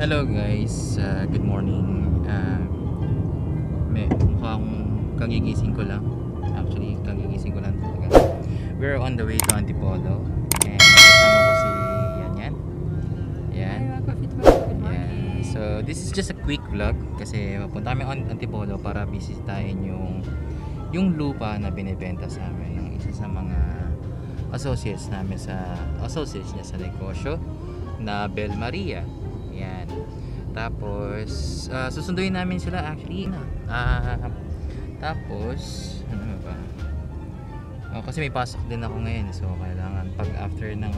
Hello guys, good morning. Mukhang kagigising ko lang. Actually, kagigising ko lang talaga. We're on the way to Antipolo. And kasama ko si Yan. Yan. Yeah. So, this is just a quick vlog kasi mapunta kami on Antipolo para bisitahin yung lupa na binibenta sa amin ng isa sa mga associates niya sa negosyo na Bel Maria. Yan. Tapos susunduin namin sila actually. Tapos ano ba? Kasi may pasok din ako ngayon, so kailangan pag after ng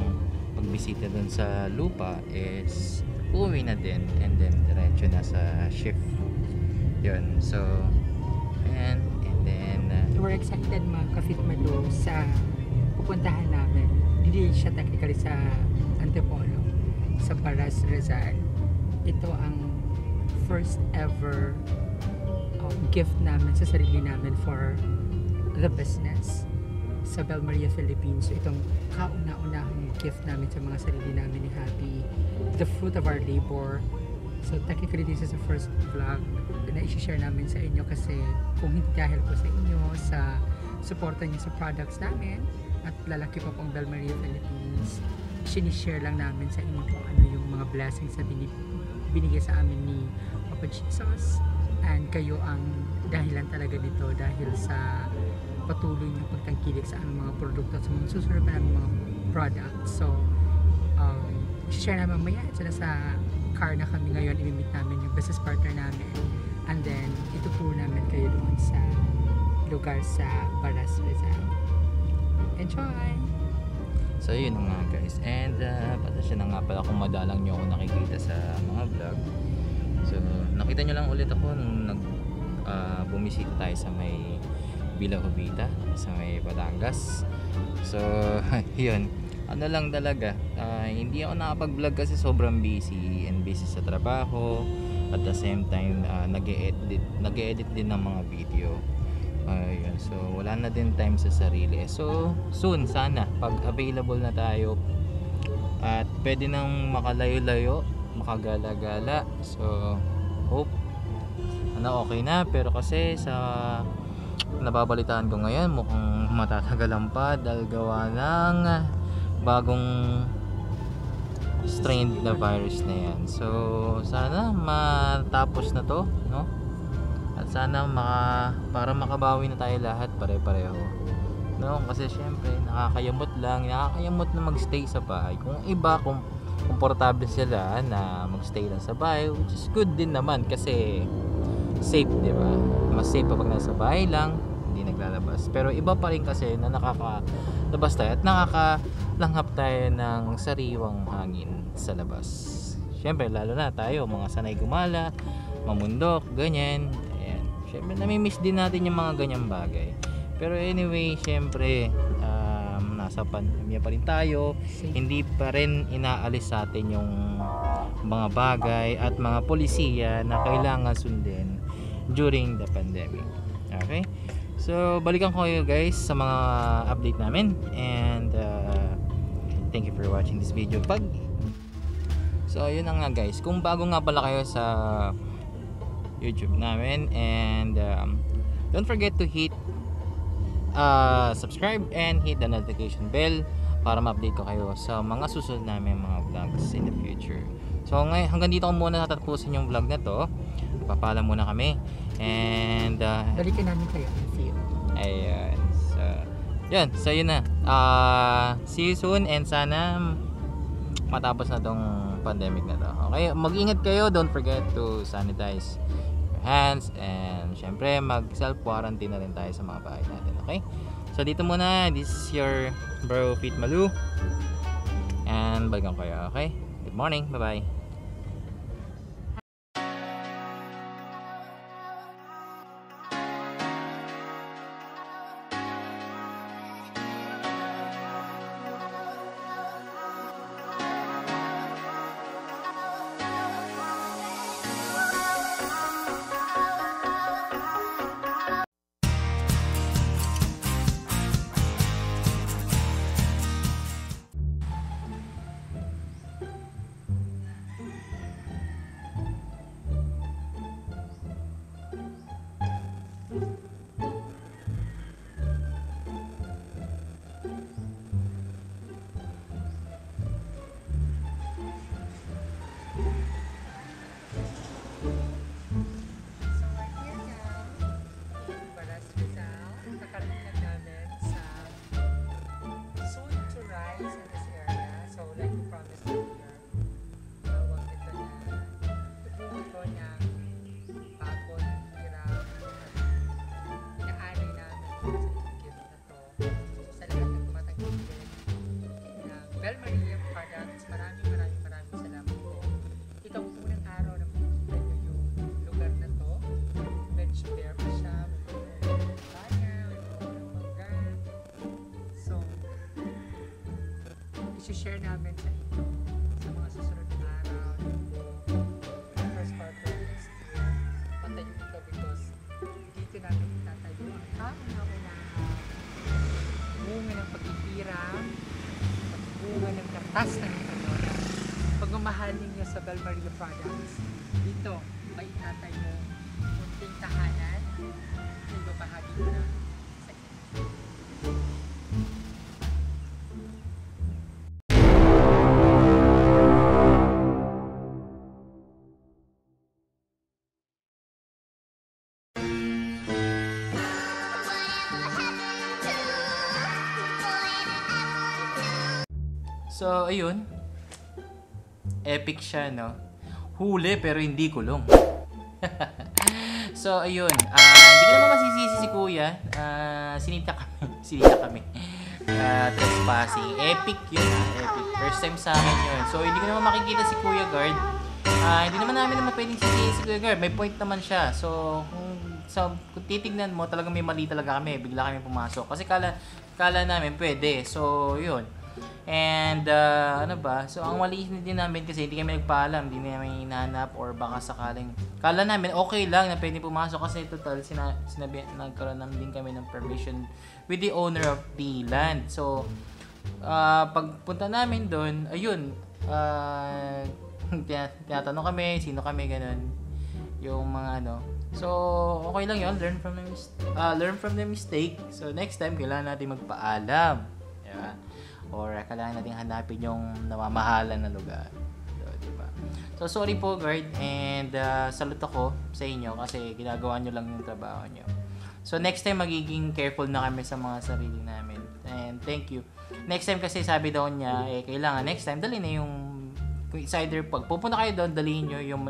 pagbisita dun sa lupa is uuwi na din and then diretso na sa shift. Yun. So and then we're excited mga ka-Fit Malu sa pupuntahan namin. Hindi siya technically sa Antipolo, sa Paras, Rizal. Ito ang first ever gift namin sa sarili namin for the business sa Bel Maria Philippines. So itong kauna-unahang gift namin sa mga sarili namin ni Happy, the fruit of our labor. So technically this is the first vlog na i-share namin sa inyo kasi kung hindi dahil po sa inyo sa suporta niyo sa products namin at lalaki pa pong Bel Maria Philippines, sinishare lang namin sa inyo kung ano yung mga blessings na binigay sa amin ni Papa Jesus, and kayo ang dahilan talaga nito dahil sa patuloy niyong pagtangkilik sa aming mga produkto at sa mga susunod pa namin mga products. So share namin mamaya sila sa car na kami ngayon, imimit namin yung business partner namin and then ituturo namin kayo doon sa lugar sa Paras, Rizal. Enjoy! so yun nga guys, and pasensya na nga pala kung madalang nyo ako nakikita sa mga vlog. So nakita nyo lang ulit ako nung bumisita tayo sa may Villa Jovita sa may Batangas. So yun, ano lang talaga, hindi ako nakapag-vlog kasi sobrang busy sa trabaho, at the same time nag-e-edit din ng mga video. Ayun, so wala na din time sa sarili. So soon sana pag available na tayo at pwede nang makalayo-layo, makagala-gala, so hope okay na. Pero kasi sa nababalitaan ko ngayon mukhang matatagalan pa dahil gawa ng bagong strain na virus na yan. So sana matapos na to, no? At sana para makabawi na tayo lahat pare-pareho, no? Kasi syempre nakakayamot na magstay sa bahay. Kung iba komportable sila na magstay lang sa bahay, which is good din naman kasi safe, di ba? Mas safe pag nasa bahay lang, hindi naglalabas. Pero iba pa rin kasi na nakakalabas tayo at nakakalanghap tayo ng sariwang hangin sa labas. Syempre lalo na tayo mga sanay gumala, mamundok, ganyan. Ayan. Syempre nami-miss din natin yung mga ganyang bagay. Pero anyway, syempre nasa pandemya pa rin tayo. Hindi pa rin inaalis sa atin yung mga bagay at mga polisiya na kailangan sundin during the pandemic. Okay? So balikan ko kayo guys sa mga update namin, and thank you for watching this video. So yun na nga guys, kung bago nga pala kayo sa YouTube namin, and don't forget to hit subscribe and hit the notification bell para ma-update ko kayo sa mga susunod namin mga vlogs in the future. So ngayon, hanggang dito ko muna tatapusin yung vlog na to. Papaalam muna kami, and Balikan namin kayo. See you. Ayan. So yun na. See you soon, and sana matapos na tong pandemic na to. Okay? Mag-ingat kayo. Don't forget to sanitize your hands, and syempre mag self-quarantine na rin tayo sa mga bahay natin. Okay? So dito muna. This is your bro Fit Malu, and balikan kayo. Okay? Good morning. Bye-bye. i-share namin sa inyo sa mga susunod na araw. First quarter next year. Patayo ito because dito namin itatayo ang kauna-una bunga ng pagkikirang, bunga ng katas ng Canola. Pagmamahalin niyo sa Bel Maria Products, dito may itatayo munting tahanan na ibabahagi ko na sa inyo. So, ayun. Epic siya, no? Huli pero hindi kulong. So, ayun. Hindi ko naman masisisi si Kuya. Sinita kami. Trespassing. Epic yun, epic. First time sa akin yun. So, hindi ko naman makikita si Kuya Guard. Hindi naman namin pwedeng sisihin si Kuya Guard. May point naman siya. So, kung titignan mo, talagang may mali talaga kami. Bigla kami pumasok. Kasi kala namin pwede. So, yun. And ano ba? So ang mali din namin kasi hindi kami nagpaalam, hindi namin hinahanap or baka sakaling kala namin okay lang na pwede pumasok kasi total sinabi nagkaroon naman din kami ng permission with the owner of the land. So pagpunta namin doon, ayun, tinatanong kami, sino kami, ganun. Yung mga ano. So okay lang 'yon, learn from the mistake. So next time kailangan natin magpaalam. Diba? Or kailangan natin hanapin yung namamahalan na lugar. So, diba? So, sorry po, guard. And salute ako sa inyo kasi ginagawa nyo lang yung trabaho nyo. So, next time, magiging careful na kami sa mga sarili namin. And thank you. Next time kasi sabi daw niya, kailangan next time, dali na yung kung it's either pag pupunta kayo doon, dalhin nyo yung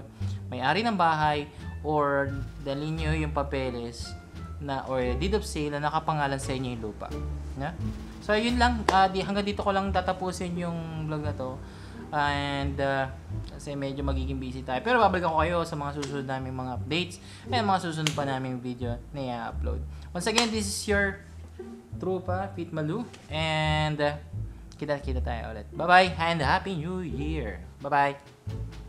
may-ari ng bahay or dalhin nyo yung papeles na, or deed of sale na nakapangalan sa inyo yung lupa. Na? So, yun lang. Hanggang dito ko lang tatapusin yung vlog na to. And, kasi medyo magiging busy tayo. Pero babalikan ko kayo sa mga susunod naming mga updates and mga susunod pa naming video na i-upload. Once again, this is your Trupa, Pete Malu. And, kita tayo ulit. Bye-bye and Happy New Year. Bye-bye.